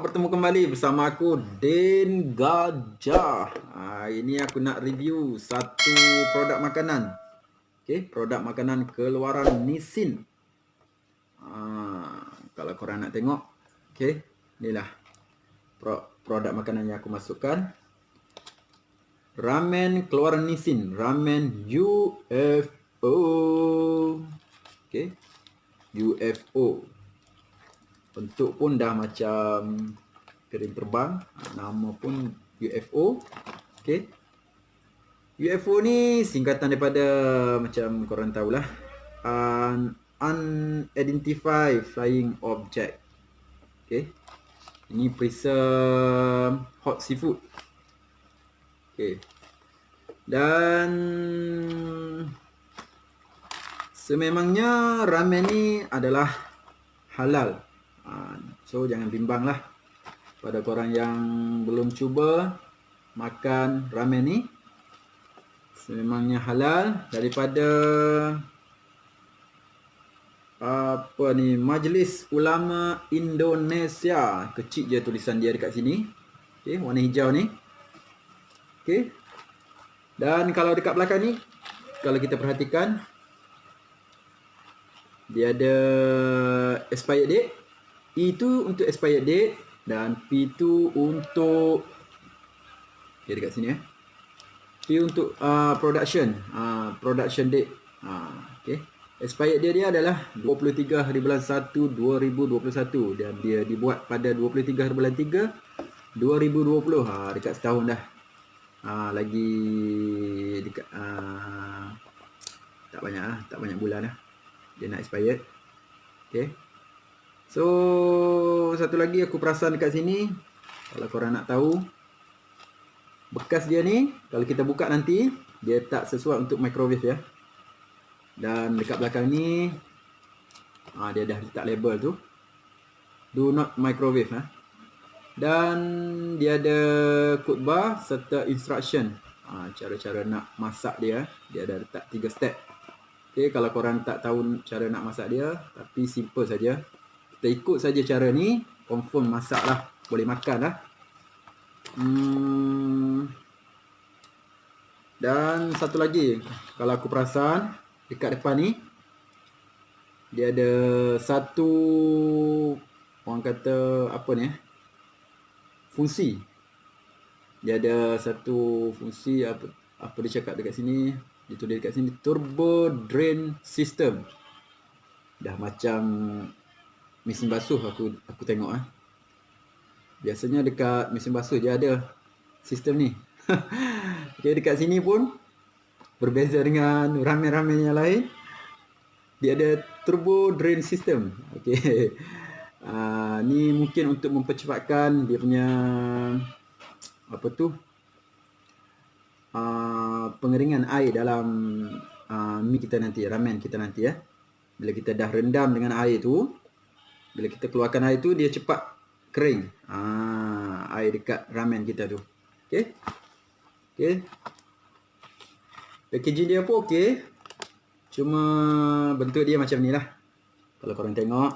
bertemu kembali bersama aku Den Gajah. Ini aku nak review satu produk makanan. Produk makanan keluaran Nissin. Kalau korang nak tengok, inilah produk makanan yang aku masukkan. Ramen keluaran Nissin, ramen UFO. UFO. Bentuk pun dah macam kering terbang, nama pun UFO. UFO ni singkatan daripada, macam korang tahulah, Unidentified Flying Object. Ini preserve hot seafood. Dan sememangnya ramen ni adalah halal. So jangan bimbang lah pada korang yang belum cuba makan ramen ni. Sememangnya halal, daripada Majlis Ulama Indonesia. Kecil je tulisan dia dekat sini. Warna hijau ni. Dan kalau dekat belakang ni, kalau kita perhatikan, dia ada expired date. E tu untuk expired date dan P tu untuk dekat sini P untuk production date. Expired date dia adalah 23 hari bulan 1 2021 dan dia dibuat pada 23 hari bulan 3 2020. Dekat setahun dah. Lagi dekat tak banyak bulan dah dia nak expired. So satu lagi aku perasan dekat sini, kalau korang nak tahu, bekas dia ni kalau kita buka nanti dia tak sesuai untuk microwave ya. Dan dekat belakang ni dia dah letak label tu, do not microwave. Dan dia ada code bar serta instruction, cara-cara nak masak dia. Dia ada letak 3 step. Kalau korang tak tahu cara nak masak dia, tapi simple saja, kita ikut saja cara ni, confirm masak lah, boleh makan lah. Dan satu lagi, kalau aku perasan dekat depan ni, dia ada satu, orang kata apa ni, fungsi. Dia ada satu fungsi, apa dia cakap dekat sini, dia tulis dekat sini, turbo drain system. Dah macam mesin basuh aku tengok. Biasanya dekat mesin basuh dia ada sistem ni. Dekat sini pun berbeza dengan ramen-ramen yang lain. Dia ada turbo drain system. Ni mungkin untuk mempercepatkan dia punya pengeringan air dalam mi kita nanti, ramen kita nanti ya. Bila kita dah rendam dengan air tu, bila kita keluarkan air tu, dia cepat kering air dekat ramen kita tu. Packaging dia pun cuma bentuk dia macam ni lah. Kalau korang tengok,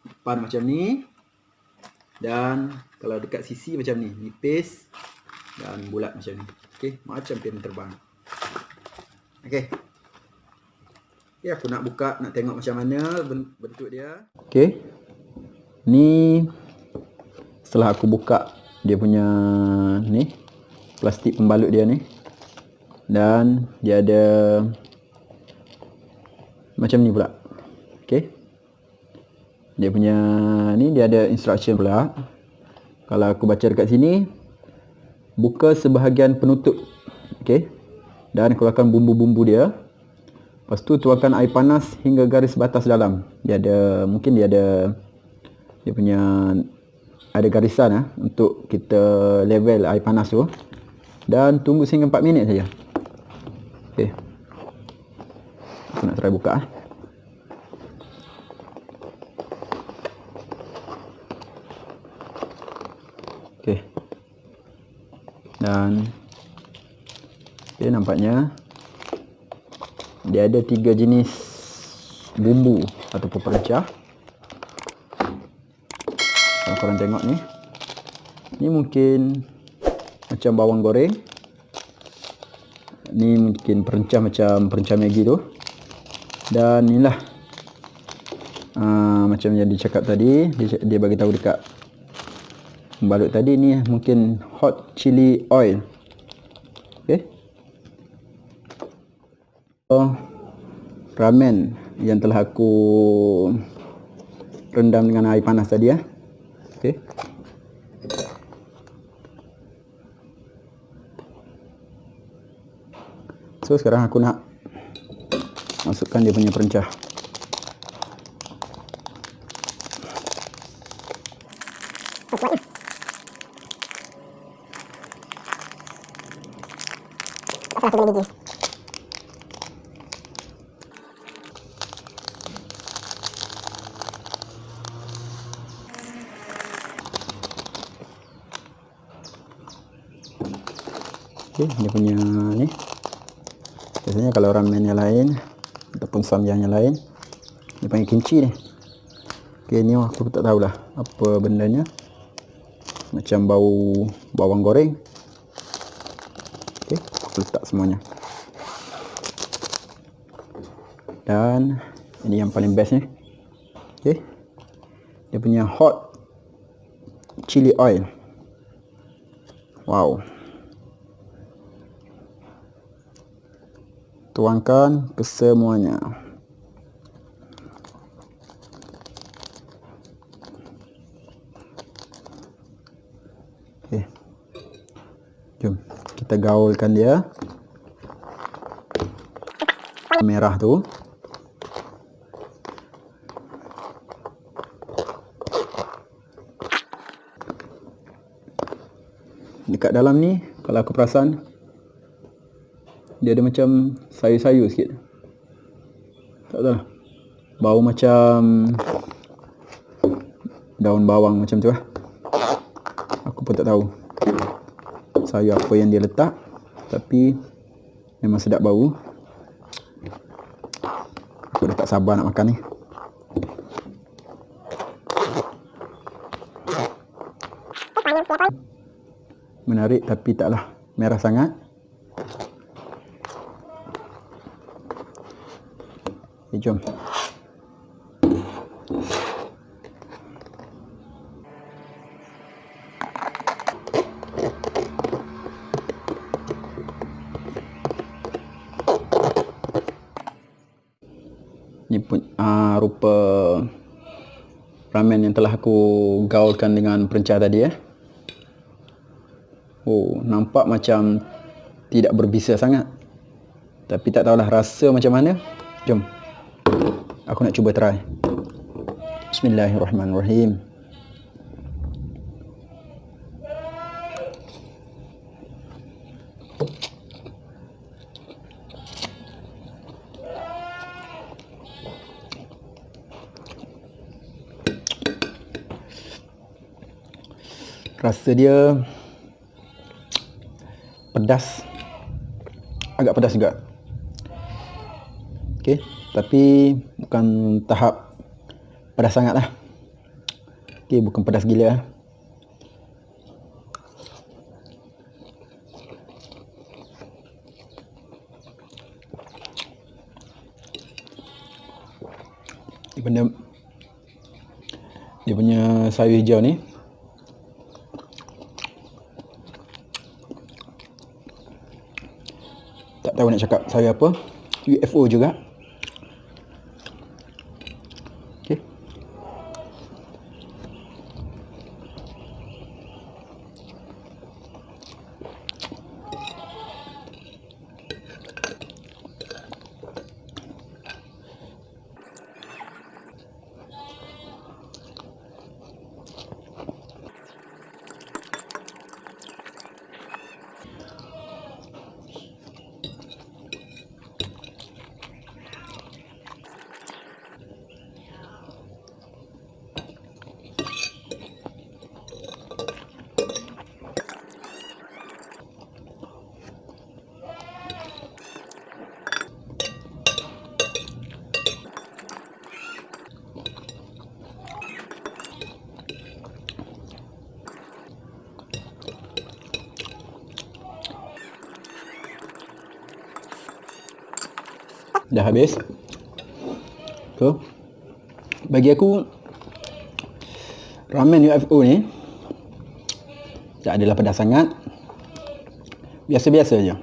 depan macam ni, dan kalau dekat sisi macam ni, nipis dan bulat macam ni. Macam piring terbang. Aku nak buka, nak tengok macam mana bentuk dia. Ni setelah aku buka dia punya ni, plastik pembalut dia ni, dan dia ada macam ni pula. Dia punya ni, dia ada instruction pula. Kalau aku baca dekat sini, buka sebahagian penutup, dan keluarkan bumbu-bumbu dia. Lepas tu tuangkan air panas hingga garis batas dalam. Dia ada, mungkin dia punya ada garisan untuk kita level air panas tu. Dan tunggu sehingga 4 minit saja. Aku nak try buka. Dan nampaknya dia ada 3 jenis bumbu ataupun perecah. Kalau korang tengok ni, Ini mungkin macam bawang goreng. Ini mungkin perencah macam perencah Maggi tu. Dan inilah macam yang dicakap tadi, dia bagi tahu dekat pembalut tadi, ni mungkin hot chili oil. Okey. Ramen yang telah aku rendam dengan air panas tadi ya. Okey. So sekarang aku nak masukkan dia punya perencah. Okey, dia punya ni. Biasanya kalau ramen yang lain ataupun samyang yang lain dia panggil kimchi ni. Okey, ni aku tak tahulah apa bendanya. Macam bau bawang goreng. Okey, aku letak semuanya. Dan ini yang paling best ni. Okey. Dia punya hot chili oil. Wow. Tuangkan ke semuanya. Okey. Jom kita gaulkan dia. Merah tu. Dekat dalam ni kalau aku perasan dia ada macam sayur-sayur sikit. Tak tahu lah. Bau macam daun bawang macam tu lah. Aku pun tak tahu sayur apa yang dia letak, tapi memang sedap bau. Aku dah tak sabar nak makan ni. Menarik tapi taklah merah sangat. Okay, jom. Ni pun rupa ramen yang telah aku gaulkan dengan perencah tadi ya. Oh, nampak macam tidak berbisa sangat. Tapi tak tahulah rasa macam mana. Jom. Aku nak cuba try. Bismillahirrahmanirrahim. Rasa dia pedas, agak pedas juga. Okey, tapi bukan tahap pedas sangat lah. Okey, bukan pedas gila. Dia punya sayur hijau ni tak tahu nak cakap sayur apa. UFO juga. Okey. dah habis. So, bagi aku ramen UFO ni tak adalah pedas sangat, biasa-biasa je.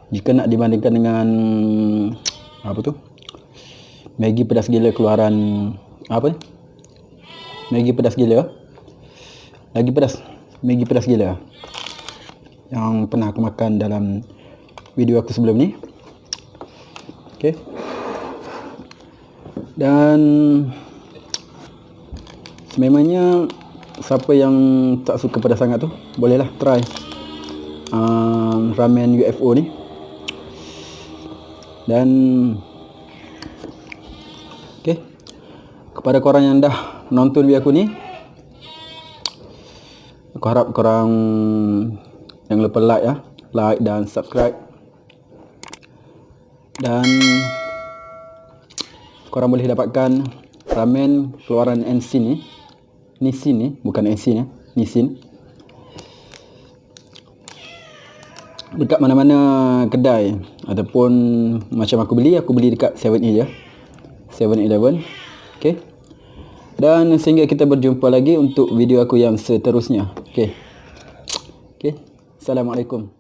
Jika nak dibandingkan dengan apa tu, Maggi pedas gila keluaran apa ni, Maggi pedas gila, lagi pedas, Maggi pedas gila yang pernah aku makan dalam video aku sebelum ni. Okay. Dan sememangnya siapa yang tak suka pedas sangat tu, bolehlah try ramen UFO ni. Dan okay, kepada korang yang dah nonton video aku ni, aku harap korang jangan lupa like dan subscribe. Dan korang boleh dapatkan ramen keluaran Nissin ni, bukan NC ni, Nissin, dekat mana-mana kedai ataupun macam aku beli dekat 7-E je, 7-Eleven. Okay. Dan sehingga kita berjumpa lagi untuk video aku yang seterusnya. Okay. Assalamualaikum.